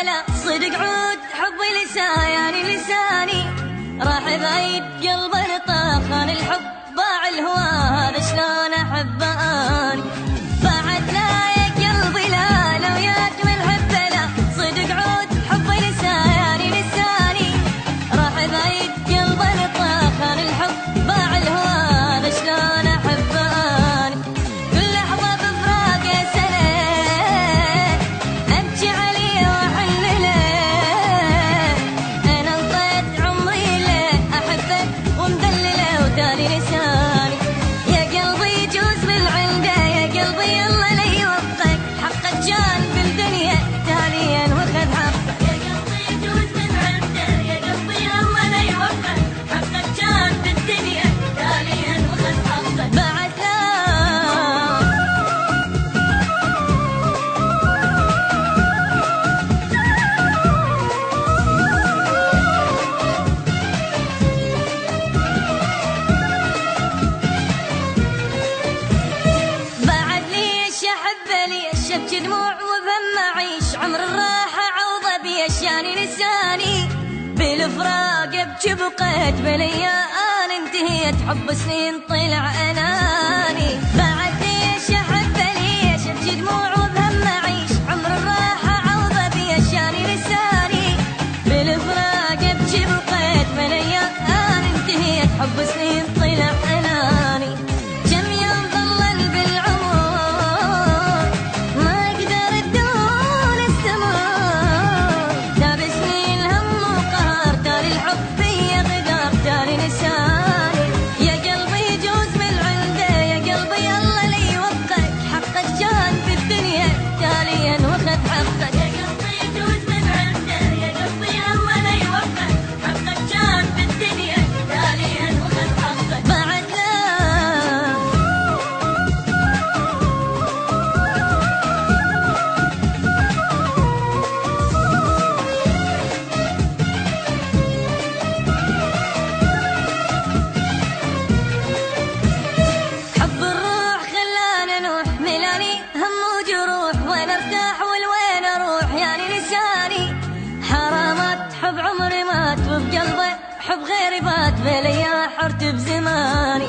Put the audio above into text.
لا صدق عود حبي لساني لساني راح بعيد قلبي طاخ عن الحب باع الهوى هذا شلون احب اني بعد لا يا قلبي لا لو ياك من حبه لا صدق عود حبي لساني لساني راح بعيد قلبي طاخ عن الحب باع الهوى هذا شلون احب اني كل لحظه بفراق يا سنه ابكي عليه واحن له انا انطيت عمري له احبك ومدلله وتالي لساني يا قلبي يجوز بالعنده يا قلبي الله لا يوفقك حقك كان بالدنيا تاليا وخذ حقك يا قلبي يجوز بالعنده يا قلبي الله لا يوفقك حقك كان بالدنيا تاليا وخذ حقك بعد شبك دموع وبهم اعيش عمر الراحة عوضة بيشاني لساني بالفراق ابكي بقيت بالايام انتهيت حب سنين طلع اناني بعد ليش احب ليش ابكي دموع وبهم اعيش عمر الراحة عوضة بيشاني لساني بالفراق ابكي بقيت بالايام انتهيت حب سنين طلع اناني كم يوم ظلل بالعمر حب غيري بات بليا حرت بزماني